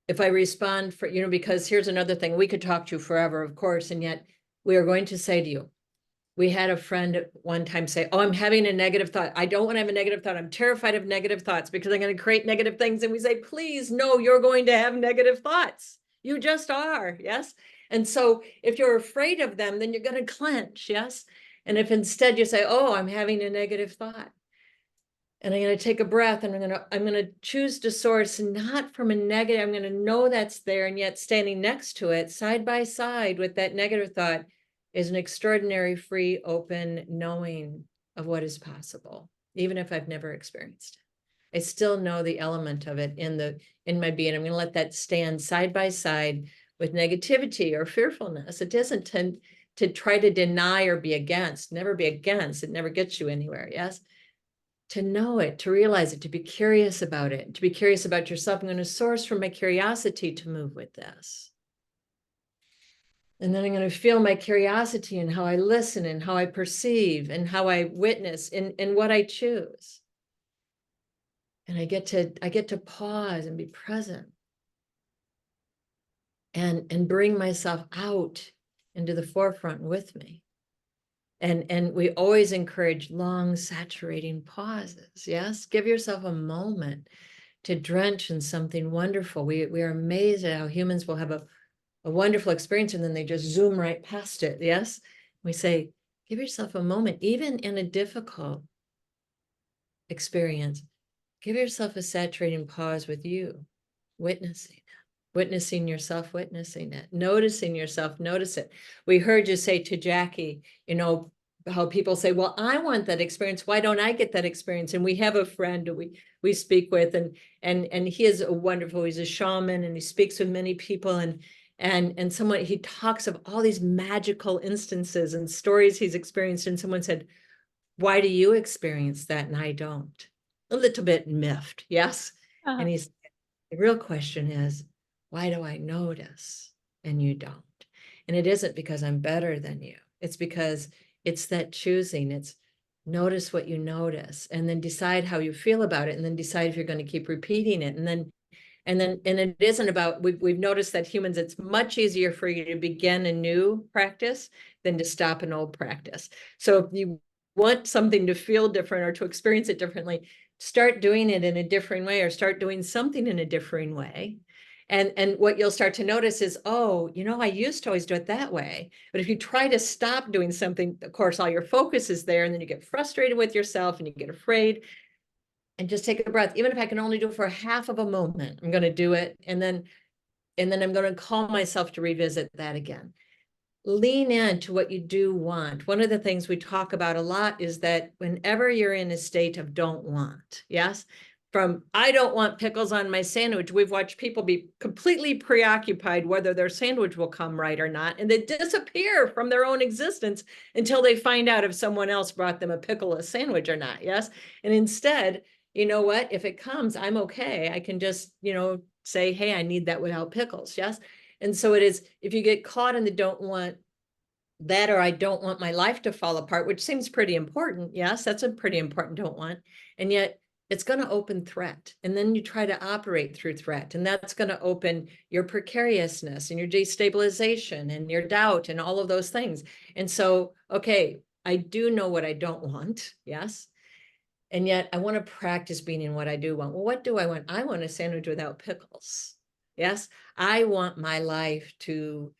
if I respond for, because here's another thing. We could talk to you forever, of course. And yet we are going to say to you, we had a friend at one time say, oh, I'm having a negative thought. I don't want to have a negative thought. I'm terrified of negative thoughts because I'm going to create negative things. And we say, please, no, you're going to have negative thoughts. You just are. Yes. And so if you're afraid of them, then you're going to clench. Yes. And if instead you say, oh, I'm having a negative thought, and I'm going to take a breath and I'm going to choose to source not from a negative. I'm going to know that's there, and yet standing next to it side by side with that negative thought is an extraordinary, free, open knowing of what is possible, even if I've never experienced it. I still know the element of it in my being. I'm going to let that stand side by side with negativity or fearfulness. It doesn't tend to try to deny or be against. Never be against. It never gets you anywhere. Yes. To know it, to realize it, to be curious about it, to be curious about yourself. I'm going to source from my curiosity to move with this. And then I'm going to feel my curiosity and how I listen and how I perceive and how I witness and what I choose. And I get to pause and be present and bring myself out into the forefront with me. And we always encourage long, saturating pauses. Yes, give yourself a moment to drench in something wonderful. We are amazed at how humans will have a wonderful experience and then they just zoom right past it. Yes, we say, give yourself a moment, even in a difficult experience. Give yourself a saturating pause with you, witnessing yourself, witnessing it, noticing yourself, notice it. We heard you say to Jackie, how people say, well, I want that experience. Why don't I get that experience? And we have a friend who we speak with, and he is wonderful. He's a shaman and he speaks with many people, and someone, he talks of all these magical instances and stories he's experienced. And someone said, why do you experience that and I don't? A little bit miffed. Yes. And he's, the real question is, why do I notice and you don't? And it isn't because I'm better than you. It's because it's that choosing. It's notice what you notice and then decide how you feel about it and then decide if you're going to keep repeating it. And it isn't about, we've noticed that humans, it's much easier for you to begin a new practice than to stop an old practice. So if you want something to feel different or to experience it differently, start doing it in a different way or start doing something in a different way. And what you'll start to notice is, oh, I used to always do it that way. But if you try to stop doing something, of course, all your focus is there and then you get frustrated with yourself and you get afraid. And just take a breath. Even if I can only do it for half of a moment, I'm going to do it. And then I'm going to call myself to revisit that again. Lean into what you do want. One of the things we talk about a lot is that whenever you're in a state of don't want, yes, from I don't want pickles on my sandwich. We've watched people be completely preoccupied whether their sandwich will come right or not, and they disappear from their own existence until they find out if someone else brought them a pickleless sandwich or not. Yes. And instead, you know what? If it comes, I'm okay. I can just, say, hey, I need that without pickles. Yes. And so it is, if you get caught in the don't want that, or I don't want my life to fall apart, which seems pretty important. Yes, that's a pretty important don't want. And yet it's going to open threat. And then you try to operate through threat. And that's going to open your precariousness and your destabilization and your doubt and all of those things. And so, okay, I do know what I don't want. Yes. And yet I want to practice being in what I do want. Well, what do I want? I want a sandwich without pickles. Yes. I want my life to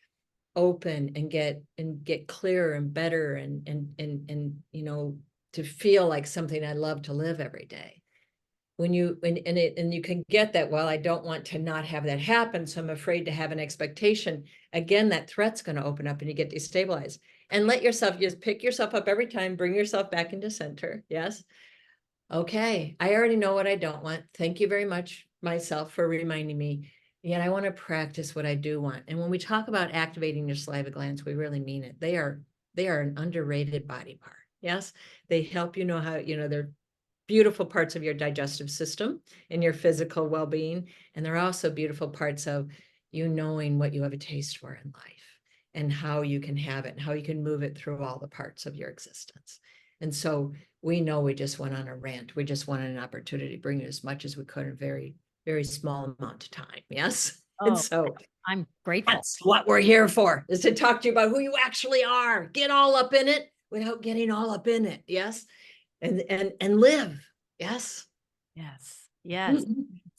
open and get clearer and better and to feel like something I love to live every day. When you and you can get that, well, I don't want to not have that happen, so I'm afraid to have an expectation. Again, that threat's going to open up and you get destabilized. And let yourself just pick yourself up every time, bring yourself back into center. Yes. Okay, I already know what I don't want. Thank you very much, myself, for reminding me. Yet I want to practice what I do want. And when we talk about activating your saliva glands, we really mean it. They are an underrated body part. Yes, they help you know how, they're beautiful parts of your digestive system and your physical well-being. And they're also beautiful parts of you knowing what you have a taste for in life and how you can have it and how you can move it through all the parts of your existence. And so we know we just went on a rant. We just wanted an opportunity to bring you as much as we could in a very, very small amount of time. Yes. And Oh, so I'm grateful. that's what we're here for, is to talk to you about who you actually are. Get all up in it without getting all up in it. Yes. And live. Yes. Yes. Yes.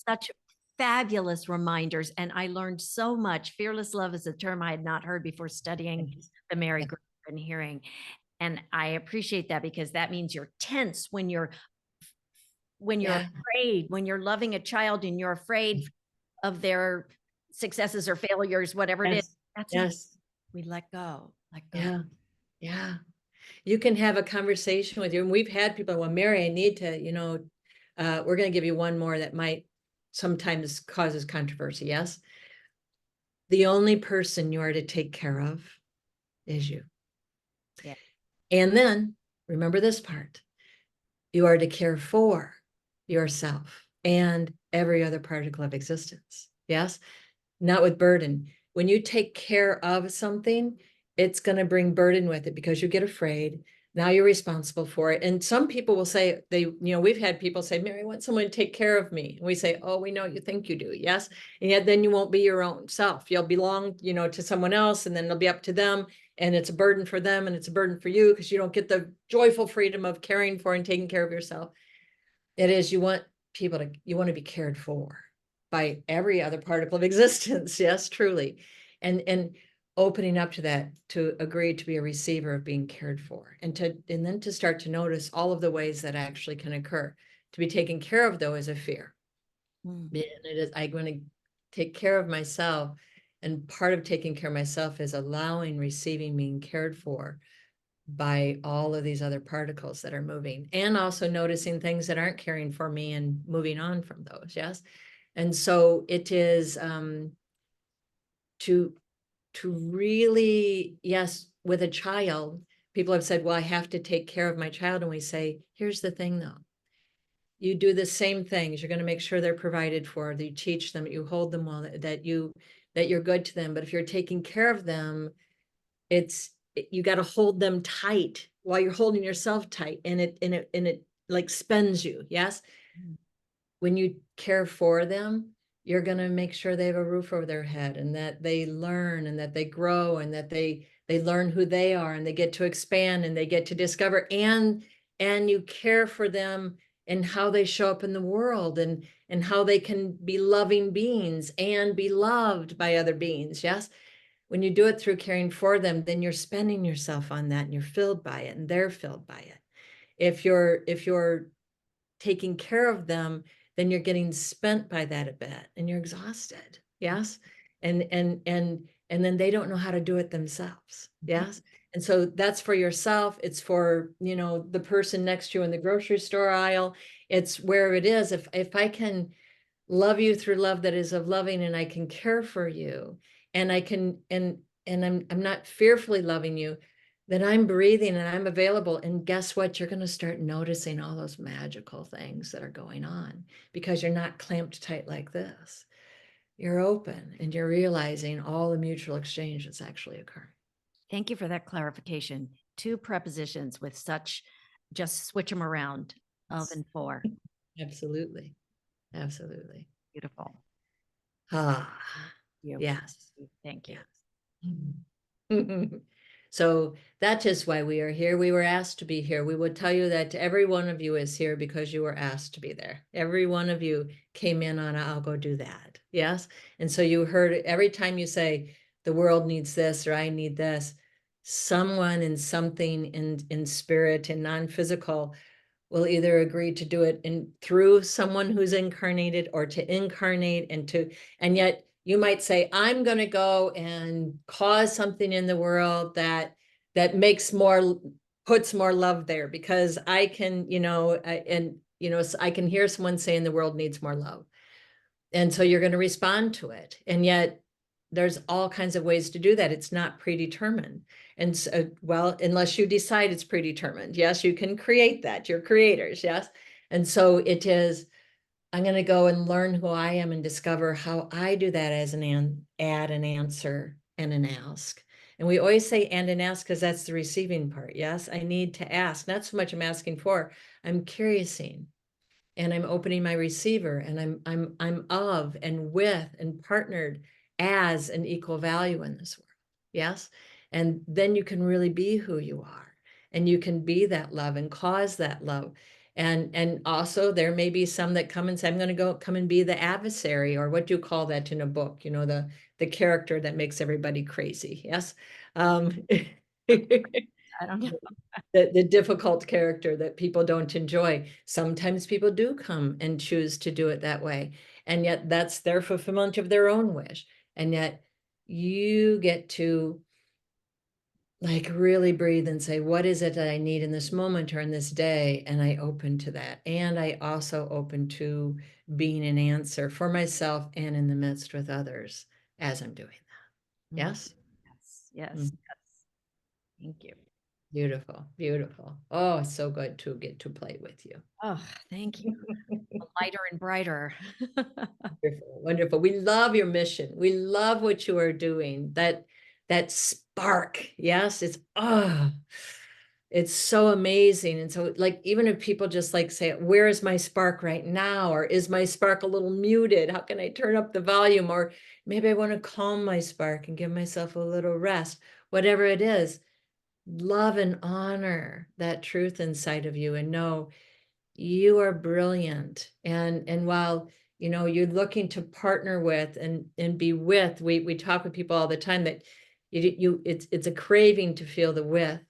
Such fabulous reminders. And I learned so much. Fearless love is a term I had not heard before studying the Mary group and hearing. And I appreciate that, because that means you're tense when you're afraid, when you're loving a child and you're afraid of their successes or failures, whatever it is. That's not, we let go. Yeah. Yeah. You can have a conversation with you. And we've had people, well, Mary, I need to, we're going to give you one more that might sometimes causes controversy. Yes. The only person you are to take care of is you. Yeah. And then remember this part, you are to care for yourself and every other particle of existence. Yes. Not with burden. When you take care of something, it's going to bring burden with it because you get afraid. Now you're responsible for it. And some people will say, we've had people say, Mary, I want someone to take care of me. And we say, oh, we know you think you do. Yes. And yet then you won't be your own self. You'll belong, to someone else, and then it'll be up to them. And it's a burden for them and it's a burden for you because you don't get the joyful freedom of caring for and taking care of yourself. It is, you want to be cared for by every other particle of existence. Yes, truly. And opening up to that, to agree to be a receiver of being cared for, and then to start to notice all of the ways that actually can occur. To be taken care of, though, is a fear. And it is, I'm going to take care of myself. And part of taking care of myself is allowing, receiving, being cared for by all of these other particles that are moving, and also noticing things that aren't caring for me and moving on from those. Yes. And so it is to really, yes, with a child, people have said, well, I have to take care of my child. And we say, here's the thing though. You do the same things. You're going to make sure they're provided for, that you teach them, you hold them well, that you're good to them. But if you're taking care of them, you got to hold them tight while you're holding yourself tight, and it like spends you. Yes. When you care for them, you're going to make sure they have a roof over their head, and that they learn, and that they grow, and that they learn who they are, and they get to expand, and they get to discover, and you care for them and how they show up in the world, and how they can be loving beings and be loved by other beings. Yes. When you do it through caring for them, then you're spending yourself on that, and you're filled by it, and they're filled by it. If you're taking care of them, then you're getting spent by that a bit, and you're exhausted. Yes. And then they don't know how to do it themselves. Yes. And so that's for yourself. It's for, the person next to you in the grocery store aisle. It's where it is. If I can love you through love that is of loving, and I can care for you, and I can, and I'm not fearfully loving you, then I'm breathing and I'm available. And guess what? You're going to start noticing all those magical things that are going on because you're not clamped tight like this. You're open and you're realizing all the mutual exchange that's actually occurring. Thank you for that clarification. Two prepositions with such, just switch them around, of and for. Absolutely. Absolutely. Beautiful. Ah, You. yes. Thank you. Yes. So that's just why we are here. We were asked to be here. We would tell you that every one of you is here because you were asked to be there. Every one of you came in on, I'll go do that. Yes. And so you heard every time you say, the world needs this, or I need this, someone and something in spirit and non-physical will either agree to do it through someone who's incarnated, or to incarnate, and yet you might say, I'm going to go and cause something in the world that puts more love there, because I can, I can hear someone saying the world needs more love. And so you're going to respond to it. And yet there's all kinds of ways to do that. It's not predetermined. And so, well, unless you decide it's predetermined. Yes, you can create that. You're creators. Yes. And so it is, I'm going to go and learn who I am and discover how I do that as an add, an answer, and an ask. And we always say and an ask because that's the receiving part. Yes, I need to ask. Not so much I'm asking for, I'm curiousing. And I'm opening my receiver, and I'm of and with and partnered as an equal value in this world. Yes. And then you can really be who you are, and you can be that love and cause that love. And also there may be some that come and say, I'm going to come and be the adversary, or what do you call that in a book? The character that makes everybody crazy. Yes. I don't know. The difficult character that people don't enjoy. Sometimes people do come and choose to do it that way. And yet that's their fulfillment of their own wish. And yet you get to like really breathe and say, what is it that I need in this moment or in this day? And I open to that. And I also open to being an answer for myself and in the midst with others as I'm doing that. Yes? Yes. Yes. Mm. Yes. Thank you. Beautiful, beautiful. Oh, it's so good to get to play with you. Oh, thank you. Lighter and brighter. Wonderful, wonderful. We love your mission. We love what you are doing. That spark. Yes, it's so amazing. And so like, even if people just like say, where is my spark right now? Or is my spark a little muted? How can I turn up the volume? Or maybe I want to calm my spark and give myself a little rest. Whatever it is, love and honor that truth inside of you, and know you are brilliant. And while you're looking to partner with and be with, we talk with people all the time that it's a craving to feel the with,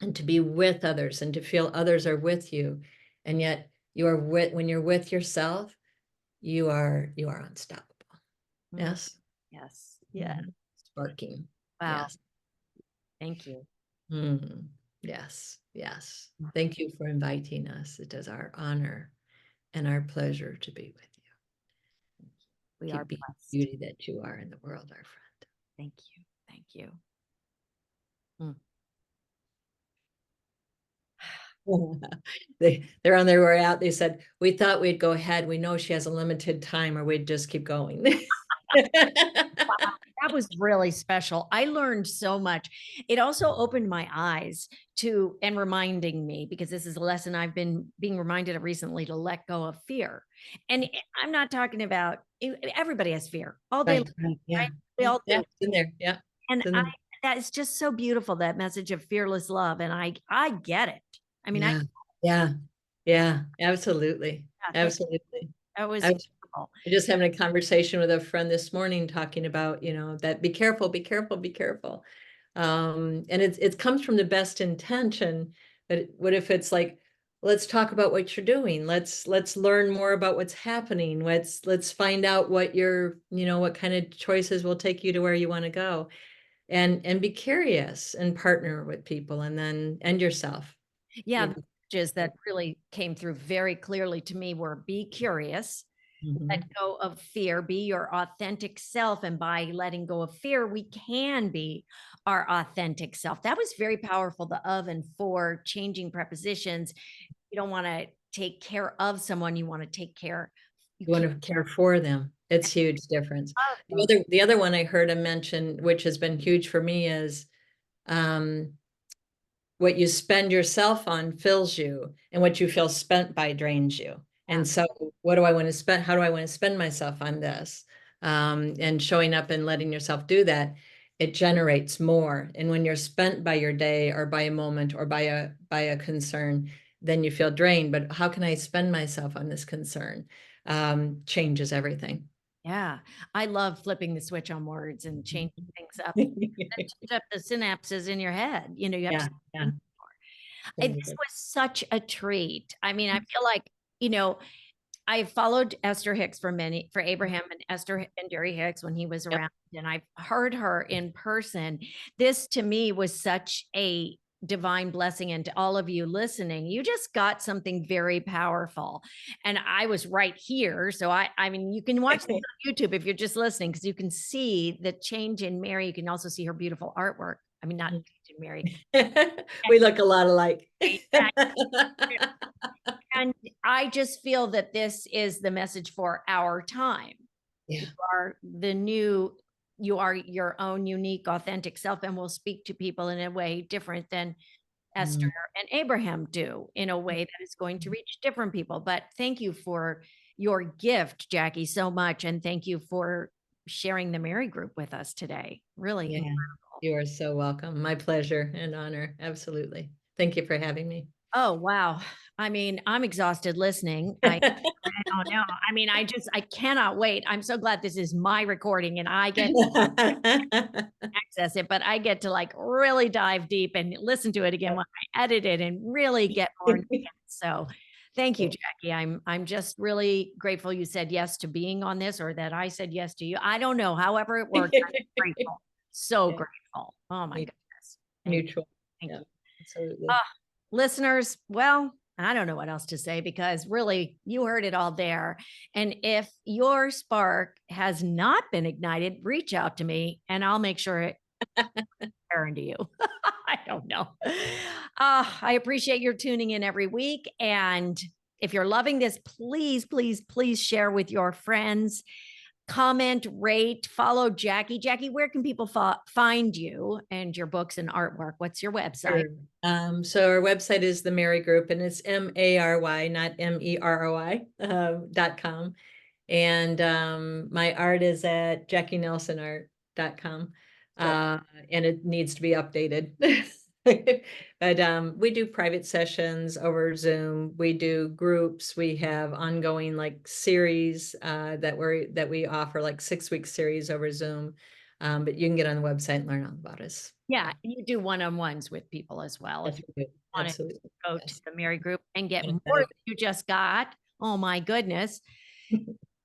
and to be with others, and to feel others are with you. And yet when you're with yourself, you are unstoppable. Yes. Yes. Yeah. Sparking. Wow. Yes. Thank you. Yes. Yes. Thank you for inviting us. It is our honor and our pleasure to be with you. We Keep are being blessed. the beauty that you are in the world, our friend. Thank you. Thank you. They're on their way out. They said, we thought we'd go ahead. We know she has a limited time, or we'd just keep going. That was really special. I learned so much. It also opened my eyes to, and reminding me, because this is a lesson I've been being reminded of recently, to let go of fear. And I'm not talking about, everybody has fear all day. Right. Yeah. Right? We all do. Yeah. It's in there. Yeah. And that is just so beautiful, that message of fearless love. And I get it. I mean, yeah. Absolutely. yeah, Absolutely. that was I was beautiful. just having a conversation with a friend this morning, talking about, that be careful, be careful, be careful. And it comes from the best intention, but what if it's like, let's talk about what you're doing. Let's learn more about what's happening. Let's find out what what kind of choices will take you to where you want to go. and be curious and partner with people and yourself. Yeah, You the messages that really came through very clearly to me were be curious, let Mhm. go of fear, be your authentic self. And by letting go of fear, we can be our authentic self. That was very powerful. The of and for, changing prepositions. You don't want to take care of someone, you want to take care. You You care want to care for them. It's huge difference. of them. The other one I heard him mention, which has been huge for me, is um, what you spend yourself on fills you, and what you feel spent by drains you. Yeah. And so, what do I want to spend? How do I want to spend myself on this? And showing up and letting yourself do that, it generates more. And when you're spent by your day or by a moment or by a concern, then you feel drained. But how can I spend myself on this concern? Changes everything. Yeah. I love flipping the switch on words and changing things up. That change up the synapses in your head. You have to Yeah, yeah. this was such a treat. I mean, I feel like, you know, I followed Esther Hicks for Abraham and Esther and Jerry Hicks when he was Yep. around, and I've heard her in person. This to me was such a divine blessing. And to all of you listening, you just got something very powerful. And I was right here. So I mean, you can watch this on YouTube if you're just listening, because you can see the change in Mary. You can also see her beautiful artwork. I mean, not change in Mary. We look a lot alike. And I just feel that this is the message for our time. Yeah. You are the new, you are your own unique, authentic self, and will speak to people in a way different than Esther Mm. and Abraham do, in a way that is going to reach different people. But thank you for your gift, Jackie, so much. And thank you for sharing the Mary group with us today. Really Yeah, incredible. you are so welcome. My pleasure and honor. Absolutely. Thank you for having me. Oh, wow. I mean, I'm exhausted listening. I don't know. I mean, I cannot wait. I'm so glad this is my recording and I get to access it, but I get to like really dive deep and listen to it again when I edit it and really get more nuggets. So thank you, Cool. Jackie. I'm just really grateful you said yes to being on this, or that I said yes to you. I don't know. However it worked, I'm grateful. So Yeah, grateful. Oh my goodness. Thank you. mutual. Thank Yeah, you. absolutely. Ah, listeners, well, I don't know what else to say, because really you heard it all there. And if your spark has not been ignited, reach out to me and I'll make sure it turn to you. I don't know. I appreciate your tuning in every week. And if you're loving this, please, please, please share with your friends. Comment, rate, follow Jackie. Jackie, where can people find you and your books and artwork? What's your website? Sure. So our website is the Mary Group, and it's Mary, not MEROI, .com. And my art is at JacqueNelsonArt.com. Cool. And it needs to be updated. But we do private sessions over Zoom. We do groups. We have ongoing like series that we offer, like 6-week series over Zoom. But you can get on the website and learn all about us. Yeah, and you do one-on-ones with people as well. If Yes, you we do. want to Absolutely. go to Yes. the Mary group and get more Energetic. than you just got. Oh my goodness.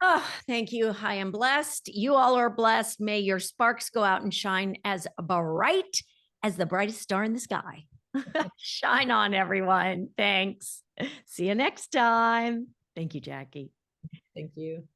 Oh, thank you. I am blessed. You all are blessed. May your sparks go out and shine as bright as the brightest star in the sky. Shine on, everyone. Thanks. See you next time. Thank you, Jackie. Thank you.